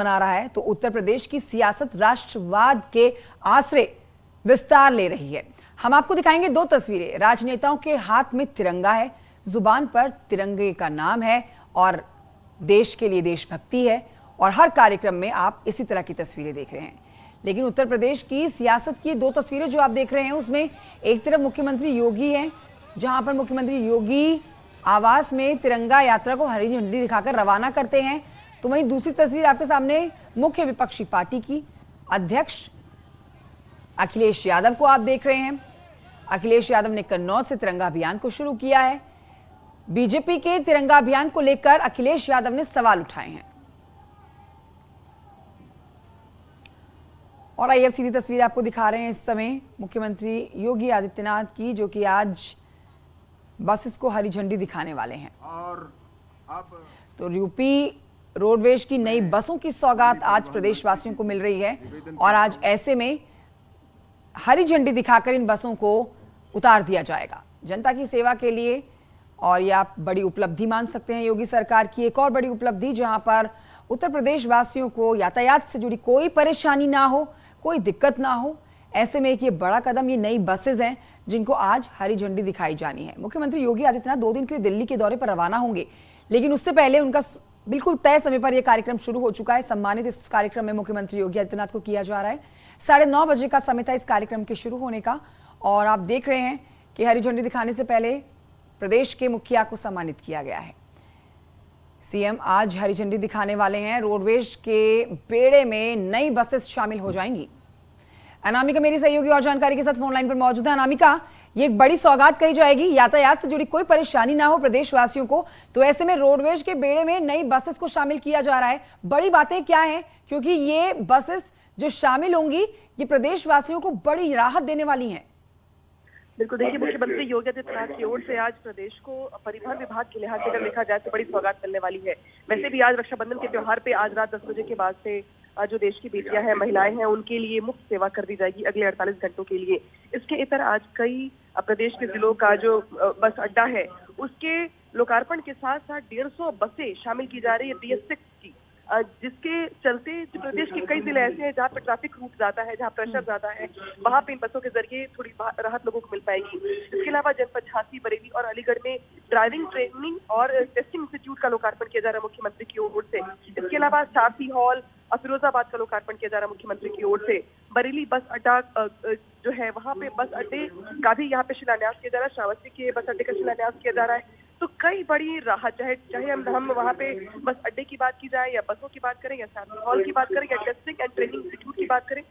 बना रहा है तो उत्तर प्रदेश की सियासत राष्ट्रवाद के आश्रय विस्तार ले रही है। हम आपको दिखाएंगे दो तस्वीरें। राजनेताओं के हाथ में तिरंगा है, जुबान पर तिरंगे का नाम है और देश के लिए देशभक्ति है और हर कार्यक्रम में आप इसी तरह की तस्वीरें देख रहे हैं। लेकिन उत्तर प्रदेश की सियासत की दो तस्वीरें जो आप देख रहे हैं उसमें एक तरफ मुख्यमंत्री योगी हैं, जहां पर मुख्यमंत्री योगी आवास में तिरंगा यात्रा को हरी झंडी दिखाकर रवाना करते हैं, तो वहीं दूसरी तस्वीर आपके सामने मुख्य विपक्षी पार्टी की अध्यक्ष अखिलेश यादव को आप देख रहे हैं। अखिलेश यादव ने कन्नौज से तिरंगा अभियान को शुरू किया है। बीजेपी के तिरंगा अभियान को लेकर अखिलेश यादव ने सवाल उठाए हैं। और आइए अब सीधी तस्वीर आपको दिखा रहे हैं इस समय मुख्यमंत्री योगी आदित्यनाथ की, जो कि आज बसेस को हरी झंडी दिखाने वाले हैं। और अब तो यूपी रोडवेज की नई बसों की सौगात आज प्रदेशवासियों को मिल रही है और आज ऐसे में हरी झंडी दिखाकर इन बसों को उतार दिया जाएगा जनता की सेवा के लिए। और यह आप बड़ी उपलब्धि मान सकते हैं योगी सरकार की, एक और बड़ी उपलब्धि जहां पर उत्तर प्रदेश वासियों को यातायात से जुड़ी कोई परेशानी ना हो, कोई दिक्कत ना हो। ऐसे में एक ये बड़ा कदम, ये नई बसेज हैं जिनको आज हरी झंडी दिखाई जानी है। मुख्यमंत्री योगी आदित्यनाथ 2 दिन के लिए दिल्ली के दौरे पर रवाना होंगे, लेकिन उससे पहले उनका बिल्कुल तय समय पर यह कार्यक्रम शुरू हो चुका है। सम्मानित इस कार्यक्रम में मुख्यमंत्री योगी आदित्यनाथ को किया जा रहा है। 9:30 बजे का समय था इस कार्यक्रम के शुरू होने का और आप देख रहे हैं कि हरी झंडी दिखाने से पहले प्रदेश के मुखिया को सम्मानित किया गया है। सीएम आज हरी झंडी दिखाने वाले हैं। रोडवेज के बेड़े में नई बसेस शामिल हो जाएंगी। अनामिका मेरी सहयोगी और जानकारी के साथ फोन लाइन पर मौजूद है। अनामिका, ये एक बड़ी सौगात कही जाएगी, यातायात से जुड़ी कोई परेशानी ना हो प्रदेशवासियों को, तो ऐसे में रोडवेज के बेड़े में नई बसेस को शामिल किया जा रहा है। बड़ी बातें क्या हैं, क्योंकि ये बसेस जो शामिल होंगी ये प्रदेशवासियों को बड़ी राहत देने वाली हैं। बिल्कुल, देखिए मुख्यमंत्री योगी आदित्यनाथ की ओर से आज प्रदेश को परिवहन विभाग के लिहाज से अगर देखा जाए तो बड़ी सौगात मिलने वाली है। वैसे भी आज रक्षाबंधन के त्योहार पे आज रात 10 बजे के बाद से जो देश की बेटियां हैं, महिलाएं हैं, उनके लिए मुफ्त सेवा कर दी जाएगी अगले 48 घंटों के लिए। इसके इतर आज कई प्रदेश के जिलों का जो बस अड्डा है उसके लोकार्पण के साथ साथ 150 बसें शामिल की जा रही है BS6 की, जिसके चलते जो प्रदेश के कई जिले ऐसे हैं जहाँ पे ट्रैफिक रूट ज्यादा है, जहाँ प्रेशर ज्यादा है, वहाँ पे इन बसों के जरिए थोड़ी राहत लोगों को मिल पाएगी। इसके अलावा जनपद झांसी, बरेली और अलीगढ़ में ड्राइविंग ट्रेनिंग और टेस्टिंग इंस्टीट्यूट का लोकार्पण किया जा रहा है मुख्यमंत्री की ओर से। इसके अलावा सारथी हॉल और फिरोजाबाद का लोकार्पण किया जा रहा है मुख्यमंत्री की ओर से। बरेली बस अड्डा जो है वहाँ पे बस अड्डे का भी यहाँ पे शिलान्यास किया जा रहा है, श्रावस्ती के बस अड्डे का शिलान्यास किया जा रहा है। तो कई बड़ी राहत, चाहे हम वहाँ पे बस अड्डे की बात की जाए या बसों की बात करें या सारथी हॉल की बात करें या टेस्टिंग एंड ट्रेनिंग इंस्टीट्यूट की बात करें,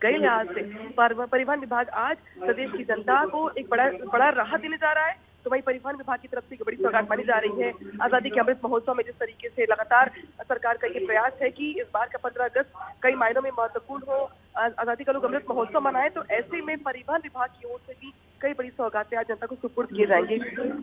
कई लिहाज से परिवहन विभाग आज प्रदेश की जनता को एक बड़ा राहत देने जा रहा है। तो वही परिवहन विभाग की तरफ से बड़ी सौगात मानी जा रही है। आजादी के अमृत महोत्सव में जिस तरीके से लगातार सरकार का ये प्रयास है कि इस बार का 15 अगस्त कई मायनों में महत्वपूर्ण हो, आजादी का लोग अमृत महोत्सव मनाए, तो ऐसे में परिवहन विभाग की ओर से भी कई बड़ी सौगातें आज जनता को सुपुर्द किए जाएंगे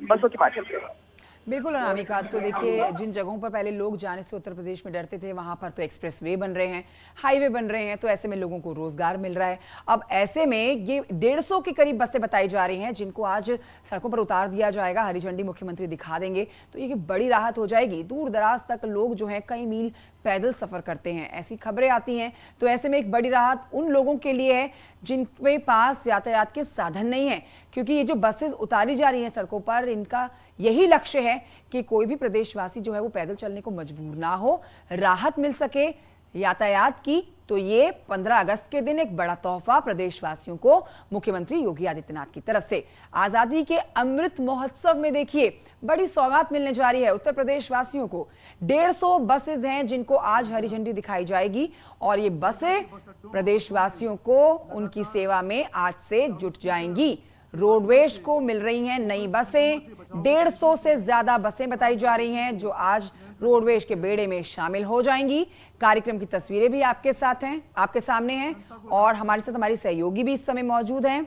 बसों के माध्यम से। बिल्कुल अनामिका, तो देखिए जिन जगहों पर पहले लोग जाने से उत्तर प्रदेश में डरते थे, वहां पर तो एक्सप्रेसवे बन रहे हैं, हाईवे बन रहे हैं, तो ऐसे में लोगों को रोजगार मिल रहा है। अब ऐसे में ये 150 के करीब बसें बताई जा रही हैं जिनको आज सड़कों पर उतार दिया जाएगा, हरी झंडी मुख्यमंत्री दिखा देंगे, तो ये बड़ी राहत हो जाएगी। दूर दराज तक लोग जो है कई मील पैदल सफर करते हैं, ऐसी खबरें आती हैं। तो ऐसे में एक बड़ी राहत उन लोगों के लिए है जिनके पास यातायात के साधन नहीं है, क्योंकि ये जो बसेस उतारी जा रही हैं सड़कों पर, इनका यही लक्ष्य है कि कोई भी प्रदेशवासी जो है वो पैदल चलने को मजबूर ना हो, राहत मिल सके यातायात की। तो ये 15 अगस्त के दिन एक बड़ा तोहफा प्रदेशवासियों को मुख्यमंत्री योगी आदित्यनाथ की तरफ से आजादी के अमृत महोत्सव में देखिए बड़ी सौगात मिलने जा रही है उत्तर प्रदेश वासियों को। 150 बसेज हैं जिनको आज हरी झंडी दिखाई जाएगी और ये बसें प्रदेशवासियों को उनकी सेवा में आज से जुट जाएंगी। रोडवेज को मिल रही हैं नई बसें, 150 से ज्यादा बसें बताई जा रही हैं जो आज रोडवेज के बेड़े में शामिल हो जाएंगी। कार्यक्रम की तस्वीरें भी आपके साथ हैं, आपके सामने हैं और हमारे साथ हमारी सहयोगी भी इस समय मौजूद हैं।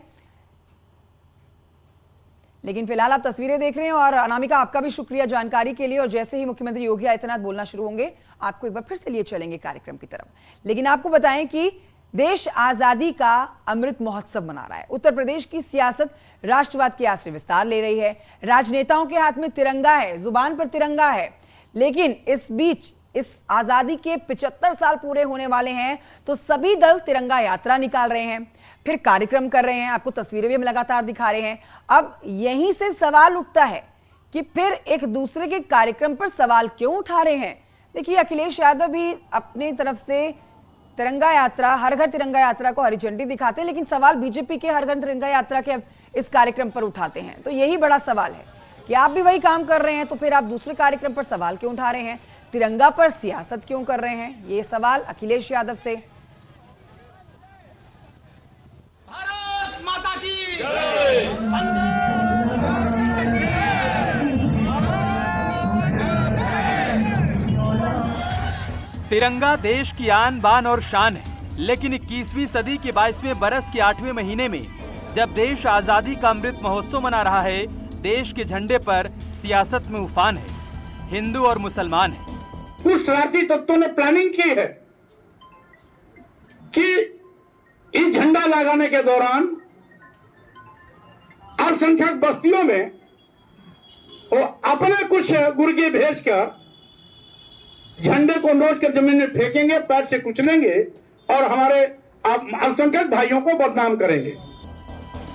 लेकिन फिलहाल आप तस्वीरें देख रहे हैं और अनामिका आपका भी शुक्रिया जानकारी के लिए। और जैसे ही मुख्यमंत्री योगी आदित्यनाथ बोलना शुरू होंगे आपको एक बार फिर से लिए चलेंगे कार्यक्रम की तरफ। लेकिन आपको बताएं कि देश आजादी का अमृत महोत्सव मना रहा है। उत्तर प्रदेश की सियासत राष्ट्रवाद के आश्रय विस्तार ले रही है। राजनेताओं के हाथ में तिरंगा है, जुबान पर तिरंगा है, लेकिन इस बीच इस आजादी के 75 साल पूरे होने वाले हैं तो सभी दल तिरंगा यात्रा निकाल रहे हैं, फिर कार्यक्रम कर रहे हैं, आपको तस्वीरें भी हम लगातार दिखा रहे हैं। अब यहीं से सवाल उठता है कि फिर एक दूसरे के कार्यक्रम पर सवाल क्यों उठा रहे हैं। देखिए, अखिलेश यादव भी अपनी तरफ से तिरंगा यात्रा, हर घर तिरंगा यात्रा को हरी झंडी दिखाते हैं, लेकिन सवाल बीजेपी के हर घर तिरंगा यात्रा के इस कार्यक्रम पर उठाते हैं। तो यही बड़ा सवाल है कि आप भी वही काम कर रहे हैं तो फिर आप दूसरे कार्यक्रम पर सवाल क्यों उठा रहे हैं, तिरंगा पर सियासत क्यों कर रहे हैं। ये सवाल अखिलेश यादव से। भारत माता की जय। तिरंगा देश की आन बान और शान है, लेकिन 21वीं सदी के 22वें बरस के 8वें महीने में जब देश आजादी का अमृत महोत्सव मना रहा है, देश के झंडे पर सियासत में उफान है, हिंदू और मुसलमान है। कुछ शरारती तत्वों ने प्लानिंग की है कि इस झंडा लगाने के दौरान अल्पसंख्यक बस्तियों में वो अपने कुछ गुर्गे भेजकर झंडे को नोच कर जमीन में फेंकेंगे, पैर से कुचलेंगे और हमारे अल्पसंख्यक भाइयों को बदनाम करेंगे।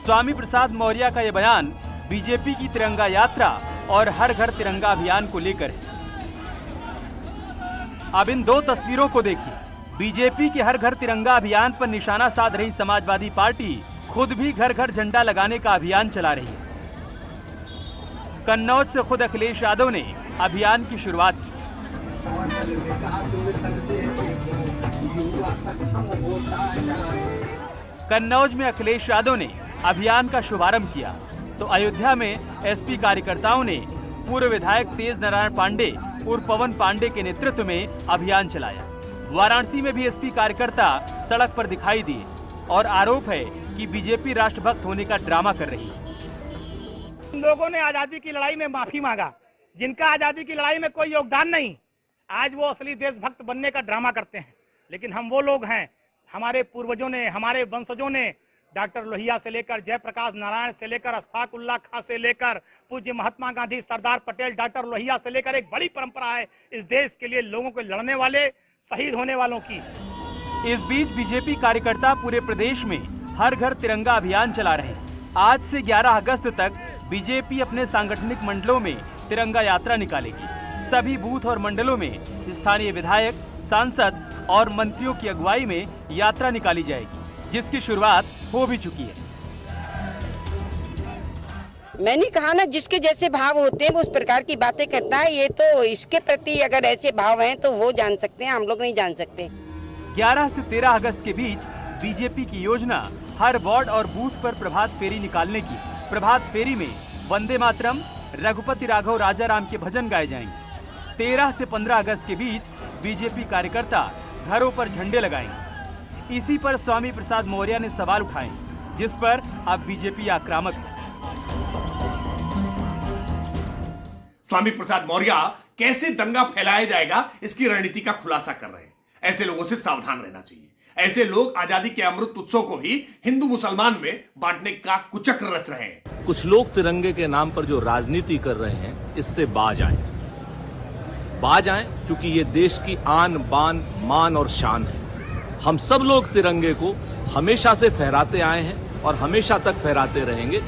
स्वामी प्रसाद मौर्य का यह बयान बीजेपी की तिरंगा यात्रा और हर घर तिरंगा अभियान को लेकर है। अब इन दो तस्वीरों को देखिए। बीजेपी के हर घर तिरंगा अभियान पर निशाना साध रही समाजवादी पार्टी खुद भी घर घर झंडा लगाने का अभियान चला रही है। कन्नौज से खुद अखिलेश यादव ने अभियान की शुरुआत की। कन्नौज में अखिलेश यादव ने अभियान का शुभारंभ किया तो अयोध्या में एसपी कार्यकर्ताओं ने पूर्व विधायक तेज नारायण पांडे उर्फ पवन पांडे के नेतृत्व में अभियान चलाया। वाराणसी में भी एसपी कार्यकर्ता सड़क पर दिखाई दिए और आरोप है कि बीजेपी राष्ट्रभक्त होने का ड्रामा कर रही है। लोगों ने आजादी की लड़ाई में माफी मांगा, जिनका आजादी की लड़ाई में कोई योगदान नहीं, आज वो असली देशभक्त बनने का ड्रामा करते हैं। लेकिन हम वो लोग हैं, हमारे पूर्वजों ने, हमारे वंशजों ने डॉक्टर लोहिया से लेकर जयप्रकाश नारायण से लेकर अशफाक उल्लाह खां से लेकर पूज्य महात्मा गांधी, सरदार पटेल, डॉक्टर लोहिया से लेकर एक बड़ी परंपरा है इस देश के लिए लोगों को लड़ने वाले, शहीद होने वालों की। इस बीच बीजेपी कार्यकर्ता पूरे प्रदेश में हर घर तिरंगा अभियान चला रहे हैं। आज से 11 अगस्त तक बीजेपी अपने सांगठनिक मंडलों में तिरंगा यात्रा निकालेगी। सभी बूथ और मंडलों में स्थानीय विधायक, सांसद और मंत्रियों की अगुवाई में यात्रा निकाली जाएगी, जिसकी शुरुआत हो भी चुकी है। मैंने कहा ना, जिसके जैसे भाव होते हैं वो उस प्रकार की बातें करता है। ये तो इसके प्रति अगर ऐसे भाव हैं तो वो जान सकते हैं, हम लोग नहीं जान सकते। 11 से 13 अगस्त के बीच बीजेपी की योजना हर वार्ड और बूथ पर प्रभात फेरी निकालने की। प्रभात फेरी में वंदे मातरम, रघुपति राघव राजाराम के भजन गाए जाएंगे। 13 से 15 अगस्त के बीच बीजेपी कार्यकर्ता घरों पर झंडे लगाएंगे। इसी पर स्वामी प्रसाद मौर्य ने सवाल उठाए, जिस पर अब बीजेपी आक्रामक है। स्वामी प्रसाद मौर्य कैसे दंगा फैलाया जाएगा, इसकी रणनीति का खुलासा कर रहे हैं। ऐसे लोगों से सावधान रहना चाहिए। ऐसे लोग आजादी के अमृत उत्सव को भी हिंदू मुसलमान में बांटने का कुचक्र रच रहे हैं। कुछ लोग तिरंगे के नाम पर जो राजनीति कर रहे हैं, इससे बाज आए, क्योंकि ये देश की आन बान, मान और शान है। हम सब लोग तिरंगे को हमेशा से फहराते आए हैं और हमेशा तक फहराते रहेंगे।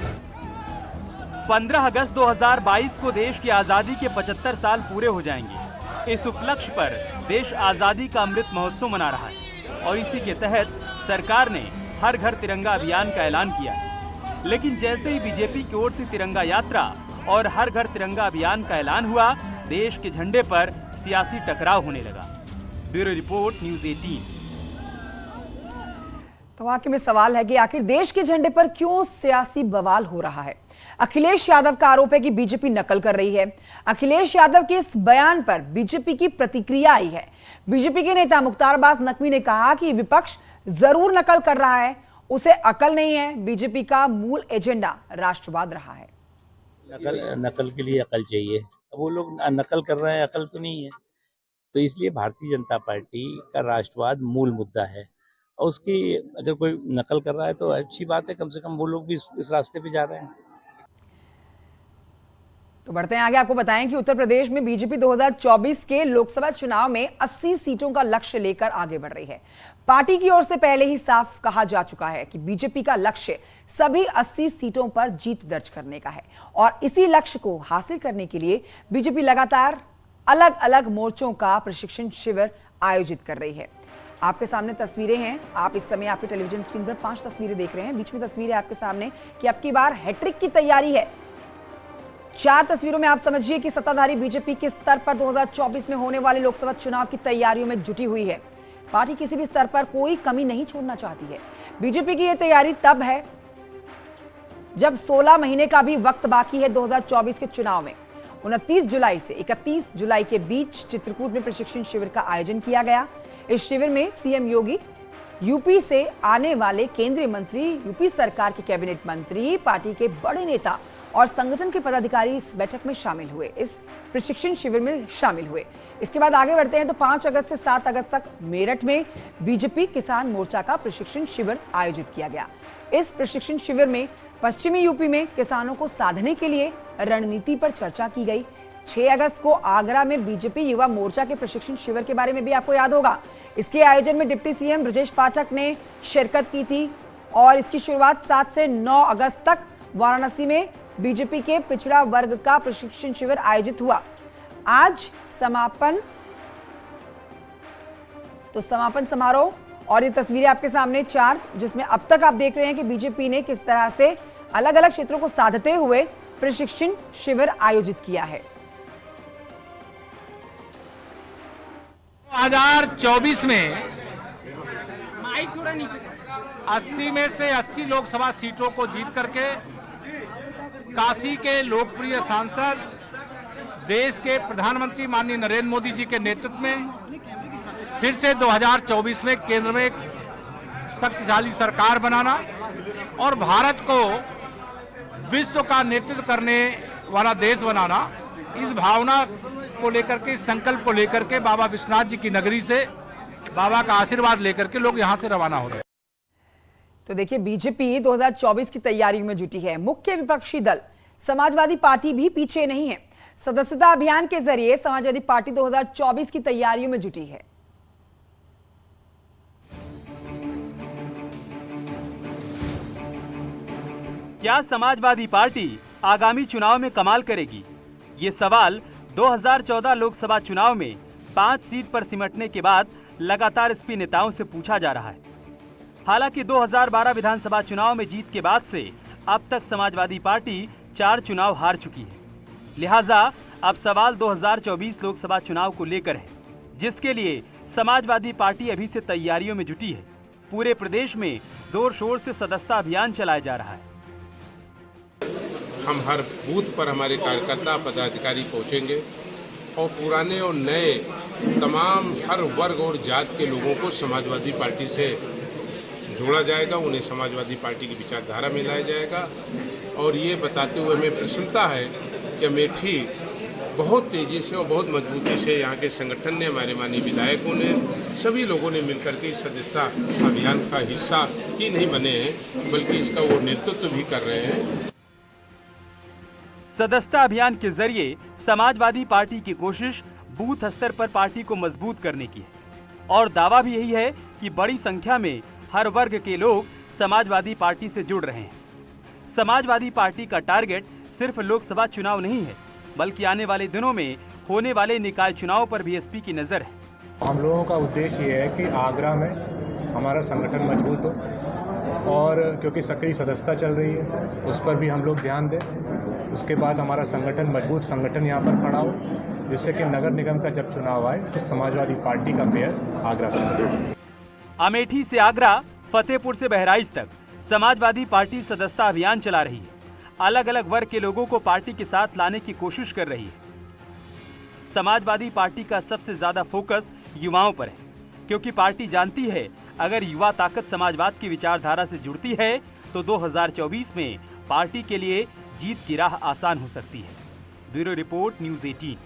15 अगस्त 2022 को देश की आजादी के 75 साल पूरे हो जाएंगे। इस उपलक्ष्य पर देश आजादी का अमृत महोत्सव मना रहा है और इसी के तहत सरकार ने हर घर तिरंगा अभियान का ऐलान किया है। लेकिन जैसे ही बीजेपी की ओर से तिरंगा यात्रा और हर घर तिरंगा अभियान का ऐलान हुआ, देश के झंडे पर सियासी टकराव होने लगा। Bureau report, news 18। तो वाकई में सवाल है कि आखिर देश के झंडे पर क्यों सियासी बवाल हो रहा है। अखिलेश यादव का आरोप है कि बीजेपी नकल कर रही है। अखिलेश यादव के इस बयान पर बीजेपी की प्रतिक्रिया आई है। बीजेपी के नेता मुख्तार अब्बास नकवी ने कहा कि विपक्ष जरूर नकल कर रहा है, उसे अकल नहीं है। बीजेपी का मूल एजेंडा राष्ट्रवाद रहा है। नकल के लिए अकल चाहिए। अब वो लोग नकल कर रहे हैं, अकल तो नहीं है। तो इसलिए भारतीय जनता पार्टी का राष्ट्रवाद मूल मुद्दा है और उसकी अगर कोई नकल कर रहा है तो अच्छी बात है। कम से कम वो लोग भी इस रास्ते पे जा रहे हैं। तो बढ़ते हैं आगे। आपको बताएं कि उत्तर प्रदेश में बीजेपी 2024 के लोकसभा चुनाव में 80 सीटों का लक्ष्य लेकर आगे बढ़ रही है। पार्टी की ओर से पहले ही साफ कहा जा चुका है कि बीजेपी का लक्ष्य सभी 80 सीटों पर जीत दर्ज करने का है और इसी लक्ष्य को हासिल करने के लिए बीजेपी लगातार अलग अलग मोर्चों का प्रशिक्षण शिविर आयोजित कर रही है। आपके सामने तस्वीरें हैं, आप इस समय आपके टेलीविजन स्क्रीन पर 5 तस्वीरें देख रहे हैं। बीच में तस्वीर है आपके सामने कि अब की बार हैट्रिक की तैयारी है। 4 तस्वीरों में आप समझिए कि सत्ताधारी बीजेपी किस स्तर पर 2024 में होने वाले लोकसभा चुनाव की तैयारियों में जुटी हुई है। पार्टी किसी भी स्तर पर कोई कमी नहीं छोड़ना चाहती है। बीजेपी की यह तैयारी तब है जब 16 महीने का भी वक्त बाकी है 2024 के चुनाव में। 29 जुलाई से 31 जुलाई के बीच चित्रकूट में प्रशिक्षण शिविर का आयोजन किया गया। इस शिविर में सीएम योगी, यूपी से आने वाले केंद्रीय मंत्री, यूपी सरकार के कैबिनेट मंत्री, पार्टी के बड़े नेता और संगठन के पदाधिकारी इस बैठक में शामिल हुए, इस प्रशिक्षण शिविर में शामिल हुए। इसके बाद आगे बढ़ते हैं तो 5 अगस्त से 7 अगस्त तक मेरठ में बीजेपी किसान मोर्चा का प्रशिक्षण शिविर आयोजित किया गया। इस प्रशिक्षण शिविर में पश्चिमी यूपी में किसानों को साधने के लिए रणनीति पर चर्चा की गई। 6 अगस्त को आगरा में बीजेपी युवा मोर्चा के प्रशिक्षण शिविर के बारे में भी आपको याद होगा। इसके आयोजन में डिप्टी सीएम ब्रजेश पाठक ने शिरकत की थी और इसकी शुरुआत 7 से 9 अगस्त तक वाराणसी में बीजेपी के पिछड़ा वर्ग का प्रशिक्षण शिविर आयोजित हुआ। आज समापन समारोह और ये तस्वीरें आपके सामने 4, जिसमें अब तक आप देख रहे हैं कि बीजेपी ने किस तरह से अलग अलग क्षेत्रों को साधते हुए प्रशिक्षण शिविर आयोजित किया है। 2024 में 80 में से 80 लोकसभा सीटों को जीत करके काशी के लोकप्रिय सांसद, देश के प्रधानमंत्री माननीय नरेंद्र मोदी जी के नेतृत्व में फिर से 2024 में केंद्र में एक शक्तिशाली सरकार बनाना और भारत को विश्व का नेतृत्व करने वाला देश बनाना, इस भावना को लेकर के, इस संकल्प को लेकर के बाबा विश्वनाथ जी की नगरी से बाबा का आशीर्वाद लेकर के लोग यहां से रवाना हो रहे हैं। तो देखिए, बीजेपी 2024 की तैयारियों में जुटी है। मुख्य विपक्षी दल समाजवादी पार्टी भी पीछे नहीं है। सदस्यता अभियान के जरिए समाजवादी पार्टी 2024 की तैयारियों में जुटी है। क्या समाजवादी पार्टी आगामी चुनाव में कमाल करेगी? ये सवाल 2014 लोकसभा चुनाव में 5 सीट पर सिमटने के बाद लगातार एसपी नेताओं से पूछा जा रहा है। हालांकि 2012 विधानसभा चुनाव में जीत के बाद से अब तक समाजवादी पार्टी 4 चुनाव हार चुकी है। लिहाजा अब सवाल 2024 लोकसभा चुनाव को लेकर है, जिसके लिए समाजवादी पार्टी अभी से तैयारियों में जुटी है। पूरे प्रदेश में जोर शोर से सदस्यता अभियान चलाया जा रहा है। हम हर बूथ पर हमारे कार्यकर्ता पदाधिकारी पहुंचेंगे और पुराने और नए तमाम हर वर्ग और जात के लोगों को समाजवादी पार्टी से जोड़ा जाएगा, उन्हें समाजवादी पार्टी की विचारधारा में लाया जाएगा। और ये बताते हुए हमें प्रसन्नता है कि अमेठी बहुत तेज़ी से और बहुत मजबूती से यहाँ के संगठन ने, हमारे माननीय विधायकों ने, सभी लोगों ने मिलकर के इस सदस्यता अभियान का हिस्सा ही नहीं बने हैं, बल्कि इसका वो नेतृत्व भी कर रहे हैं। सदस्यता अभियान के जरिए समाजवादी पार्टी की कोशिश बूथ स्तर पर पार्टी को मजबूत करने की है और दावा भी यही है कि बड़ी संख्या में हर वर्ग के लोग समाजवादी पार्टी से जुड़ रहे हैं। समाजवादी पार्टी का टारगेट सिर्फ लोकसभा चुनाव नहीं है, बल्कि आने वाले दिनों में होने वाले निकाय चुनाव पर भी एसपी की नजर है। हम लोगों का उद्देश्य ये है कि आगरा में हमारा संगठन मजबूत हो और क्योंकि सक्रिय सदस्यता चल रही है उस पर भी हम लोग ध्यान दें। उसके बाद हमारा संगठन मजबूत संगठन यहाँ पर खड़ा हो, जिससे कि नगर निगम का जब चुनाव आए तो समाजवादी पार्टी का मेयर आगरा से बने। अमेठी से आगरा, फतेहपुर से बहराइच तक समाजवादी पार्टी सदस्यता अभियान चला रही है। अलग अलग वर्ग के लोगों को पार्टी के साथ लाने की कोशिश कर रही है। समाजवादी पार्टी का सबसे ज्यादा फोकस युवाओं पर है, क्योंकि पार्टी जानती है अगर युवा ताकत समाजवाद की विचारधारा से जुड़ती है तो 2024 में पार्टी के लिए जीत की राह आसान हो सकती है। Bureau report, news 18।